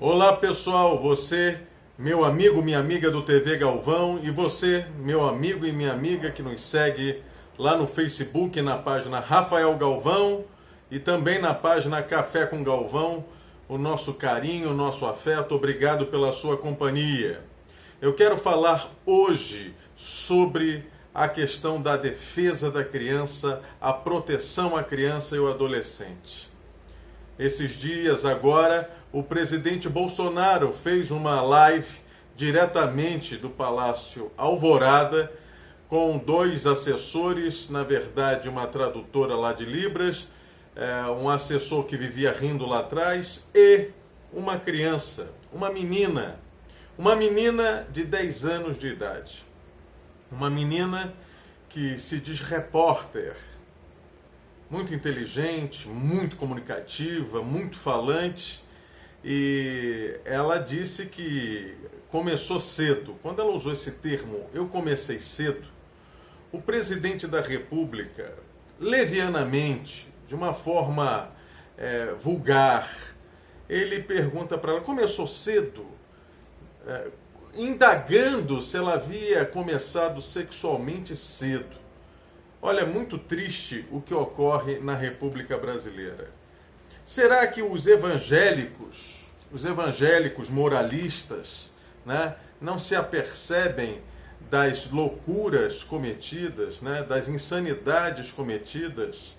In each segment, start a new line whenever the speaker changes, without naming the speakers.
Olá pessoal, você, meu amigo, minha amiga do TV Galvão, e você, meu amigo e minha amiga que nos segue lá no Facebook, na página Rafael Galvão e também na página Café com Galvão, o nosso carinho, o nosso afeto, obrigado pela sua companhia. Eu quero falar hoje sobre a questão da defesa da criança, a proteção à criança e ao adolescente. Esses dias agora, o presidente Bolsonaro fez uma live diretamente do Palácio Alvorada com dois assessores, na verdade uma tradutora lá de Libras, um assessor que vivia rindo lá atrás e uma criança, uma menina de 10 anos de idade. Uma menina que se diz repórter, muito inteligente, muito comunicativa, muito falante, e ela disse que começou cedo. Quando ela usou esse termo, eu comecei cedo, o presidente da República, levianamente, de uma forma vulgar, ele pergunta para ela, começou cedo? Indagando se ela havia começado sexualmente cedo. Olha, é muito triste o que ocorre na República Brasileira. Será que os evangélicos moralistas, né, não se apercebem das loucuras cometidas, né, das insanidades cometidas,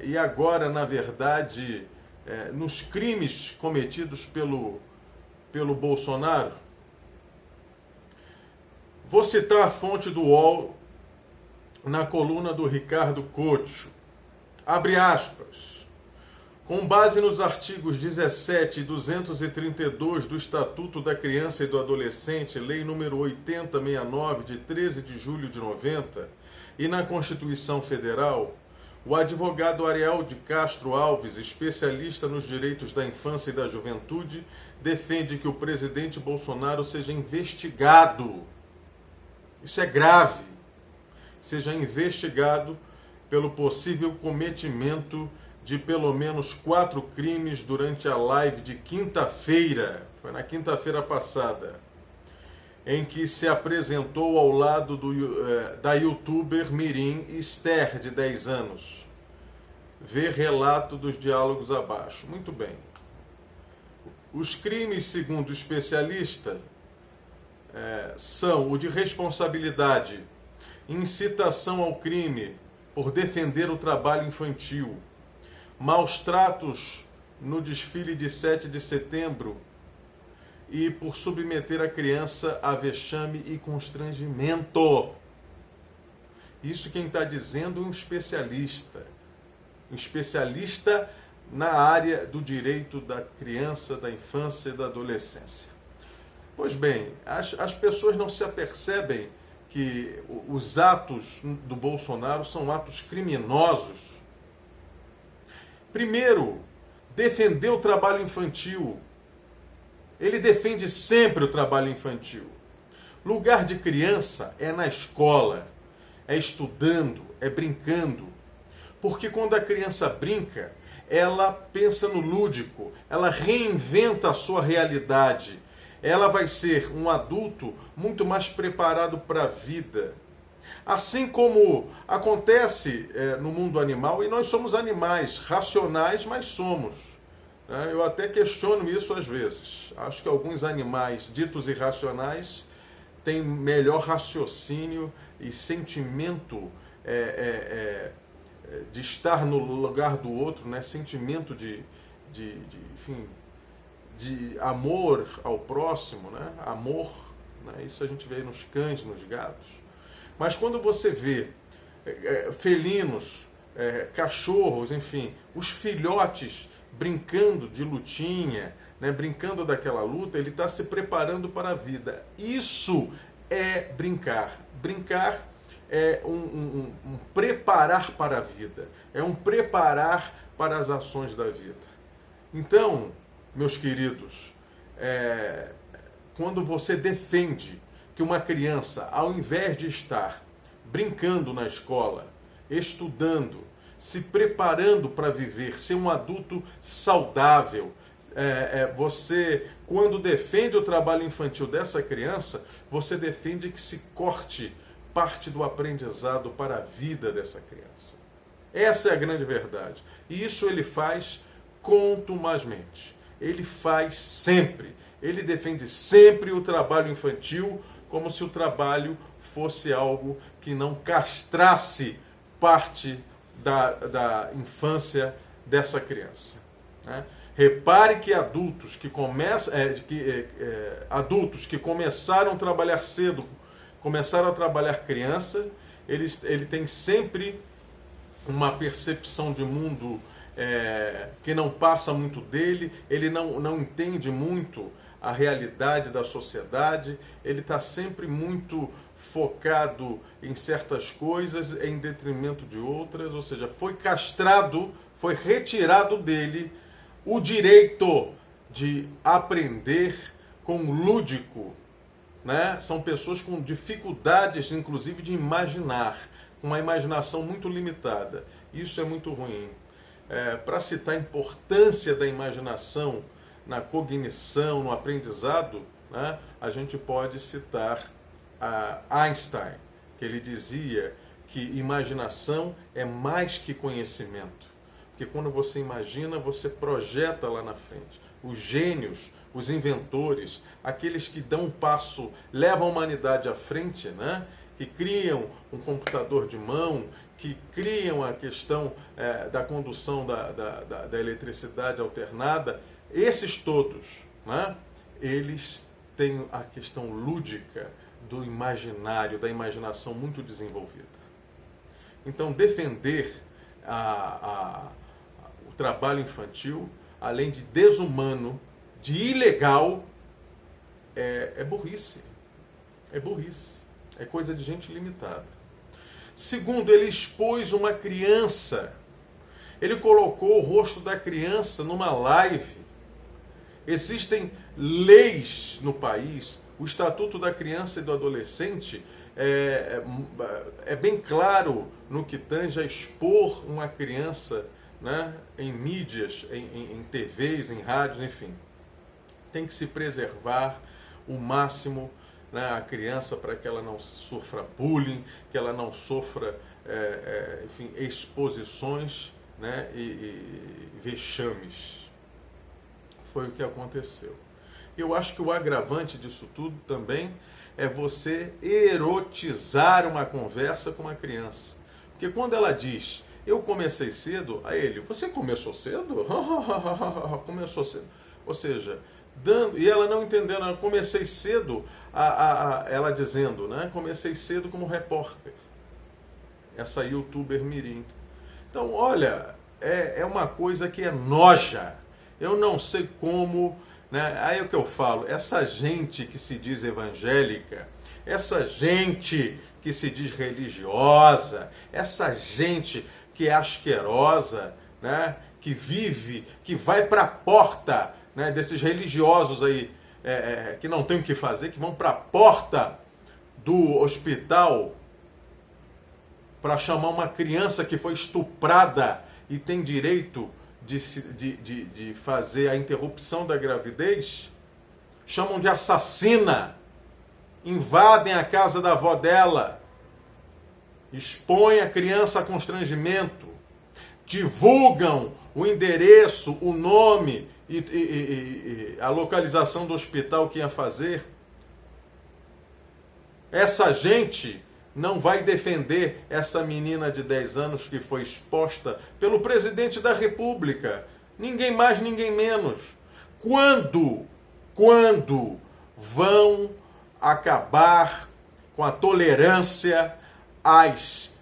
e agora, na verdade, nos crimes cometidos pelo Bolsonaro? Vou citar a fonte do UOL na coluna do Ricardo Couto, abre aspas, com base nos artigos 17 e 232 do Estatuto da Criança e do Adolescente, Lei nº 8069, de 13 de julho de 90, e na Constituição Federal, o advogado Ariel de Castro Alves, especialista nos direitos da infância e da juventude, defende que o presidente Bolsonaro seja investigado. Isso é grave. Seja investigado pelo possível cometimento de pelo menos 4 crimes durante a live de quinta-feira, foi na quinta-feira passada, em que se apresentou ao lado da youtuber mirim Esther, de 10 anos. Vê relato dos diálogos abaixo. Muito bem. Os crimes, segundo o especialista, são o de responsabilidade, incitação ao crime por defender o trabalho infantil, maus tratos no desfile de 7 de setembro e por submeter a criança a vexame e constrangimento. Isso quem está dizendo é um especialista na área do direito da criança, da infância e da adolescência. Pois bem, as pessoas não se apercebem que os atos do Bolsonaro são atos criminosos. Primeiro, defender o trabalho infantil. Ele defende sempre o trabalho infantil. Lugar de criança é na escola, é estudando, é brincando. Porque quando a criança brinca, ela pensa no lúdico, ela reinventa a sua realidade. Ela vai ser um adulto muito mais preparado para a vida. Assim como acontece no mundo animal, e nós somos animais racionais, mas somos. Eu até questiono isso às vezes. Acho que alguns animais ditos irracionais têm melhor raciocínio e sentimento de estar no lugar do outro, né? Sentimento enfim, de amor ao próximo, né? Amor, né? Isso a gente vê nos cães, nos gatos. Mas quando você vê felinos, cachorros, enfim, os filhotes brincando de lutinha, né? Brincando daquela luta, ele está se preparando para a vida. Isso é brincar. Brincar é um preparar para a vida, é um preparar para as ações da vida. Então, meus queridos, quando você defende que uma criança, ao invés de estar brincando na escola, estudando, se preparando para viver, ser um adulto saudável, você, quando defende o trabalho infantil dessa criança, você defende que se corte parte do aprendizado para a vida dessa criança. Essa é a grande verdade. E isso ele faz contumazmente. Ele faz sempre. Ele defende sempre o trabalho infantil como se o trabalho fosse algo que não castrasse parte da infância dessa criança, né? Repare que adultos que começaram a trabalhar cedo, começaram a trabalhar criança, ele tem sempre uma percepção de mundo que não passa muito dele, ele não entende muito a realidade da sociedade, ele está sempre muito focado em certas coisas em detrimento de outras, ou seja, foi castrado, foi retirado dele o direito de aprender com lúdico, né? São pessoas com dificuldades, inclusive, de imaginar, com uma imaginação muito limitada. Isso é muito ruim. Para citar a importância da imaginação na cognição, no aprendizado, né, a gente pode citar Einstein, que ele dizia que imaginação é mais que conhecimento. Porque quando você imagina, você projeta lá na frente. Os gênios, os inventores, aqueles que dão um passo, levam a humanidade à frente, né? Que criam um computador de mão, que criam a questão da condução da eletricidade alternada, esses todos, né? Eles têm a questão lúdica do imaginário, da imaginação muito desenvolvida. Então, defender o trabalho infantil, além de desumano, de ilegal, é burrice. É burrice. É coisa de gente limitada. Segundo, ele expôs uma criança. Ele colocou o rosto da criança numa live. Existem leis no país. O Estatuto da Criança e do Adolescente é bem claro no que tange a expor uma criança, né, em mídias, em TVs, em rádios, enfim. Tem que se preservar o máximo, né, a criança para que ela não sofra bullying, que ela não sofra enfim, exposições, né, e vexames. Foi o que aconteceu. Eu acho que o agravante disso tudo também é você erotizar uma conversa com uma criança. Porque quando ela diz, eu comecei cedo, a ele, você começou cedo? Começou cedo. Ou seja, e ela não entendendo, eu comecei cedo, ela dizendo, né? Comecei cedo como repórter. Essa youtuber mirim. Então, olha, é uma coisa que é noja. Eu não sei como, né? Aí é o que eu falo, essa gente que se diz evangélica, essa gente que se diz religiosa, essa gente que é asquerosa, né? Que vive, que vai para a porta, né, desses religiosos aí, que não tem o que fazer, que vão para a porta do hospital para chamar uma criança que foi estuprada e tem direito de fazer a interrupção da gravidez, chamam de assassina, invadem a casa da avó dela, expõem a criança a constrangimento, divulgam o endereço, o nome e a localização do hospital que ia fazer. Essa gente não vai defender essa menina de 10 anos que foi exposta pelo presidente da República. Ninguém mais, ninguém menos. Quando vão acabar com a tolerância às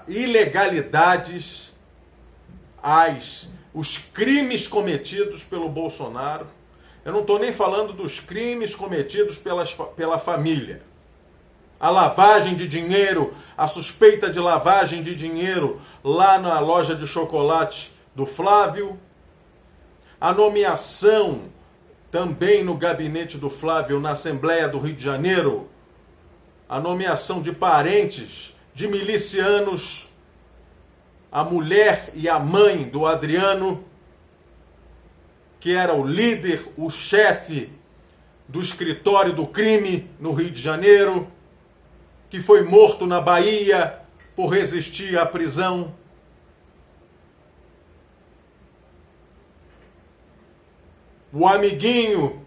ilegalidades, os crimes cometidos pelo Bolsonaro? Eu não estou nem falando dos crimes cometidos pela família. A lavagem de dinheiro, a suspeita de lavagem de dinheiro lá na loja de chocolate do Flávio, a nomeação também no gabinete do Flávio na Assembleia do Rio de Janeiro, a nomeação de parentes de milicianos, a mulher e a mãe do Adriano, que era o líder, o chefe do escritório do crime no Rio de Janeiro, que foi morto na Bahia por resistir à prisão. O amiguinho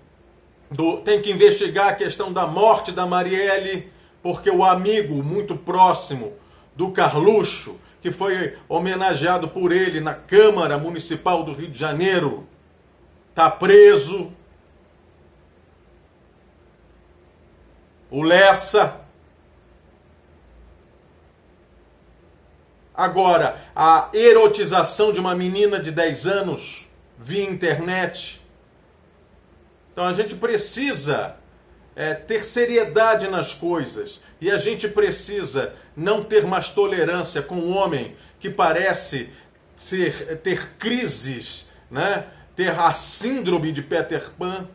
tem que investigar a questão da morte da Marielle, porque o amigo muito próximo do Carluxo, que foi homenageado por ele na Câmara Municipal do Rio de Janeiro, está preso. O Lessa. Agora, a erotização de uma menina de 10 anos via internet. Então a gente precisa ter seriedade nas coisas. E a gente precisa não ter mais tolerância com um homem que parece ter crises, né? Ter a síndrome de Peter Pan,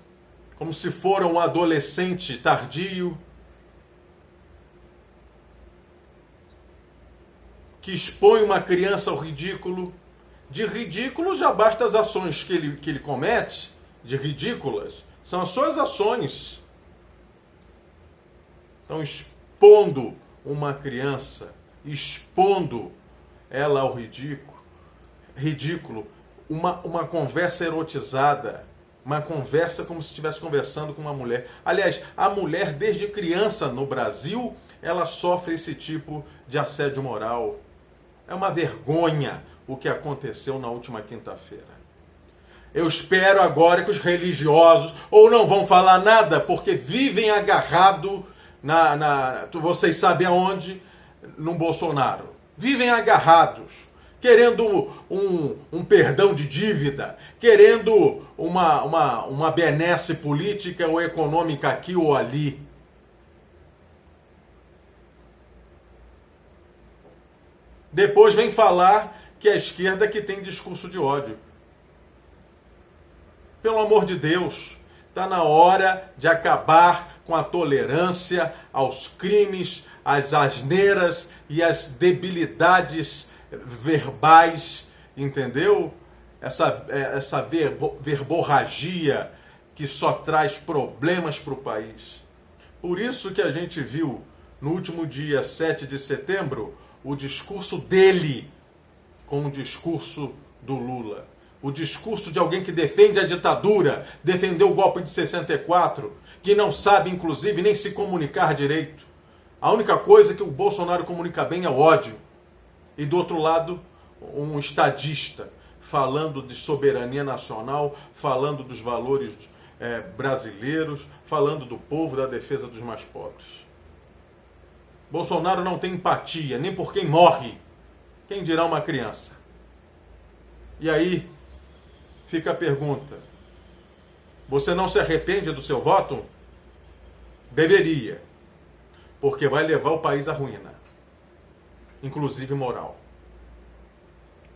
como se for um adolescente tardio, que expõe uma criança ao ridículo. De ridículo já basta as ações que ele comete, de ridículas, são as suas ações. Então, expondo uma criança, expondo ela ao ridículo, uma conversa erotizada, uma conversa como se estivesse conversando com uma mulher. Aliás, a mulher desde criança no Brasil, ela sofre esse tipo de assédio moral. É uma vergonha o que aconteceu na última quinta-feira. Eu espero agora que os religiosos ou não vão falar nada, porque vivem agarrados vocês sabem aonde? No Bolsonaro. Vivem agarrados, querendo um perdão de dívida, querendo uma benesse política ou econômica aqui ou ali. Depois vem falar que é a esquerda que tem discurso de ódio. Pelo amor de Deus, está na hora de acabar com a tolerância aos crimes, às asneiras e às debilidades verbais, entendeu? Essa verborragia que só traz problemas para o país. Por isso que a gente viu no último dia 7 de setembro o discurso dele com o discurso do Lula. O discurso de alguém que defende a ditadura, defendeu o golpe de 64, que não sabe, inclusive, nem se comunicar direito. A única coisa que o Bolsonaro comunica bem é o ódio. E do outro lado, um estadista, falando de soberania nacional, falando dos valores brasileiros, falando do povo, da defesa dos mais pobres. Bolsonaro não tem empatia, nem por quem morre. Quem dirá uma criança? E aí, fica a pergunta. Você não se arrepende do seu voto? Deveria. Porque vai levar o país à ruína. Inclusive moral.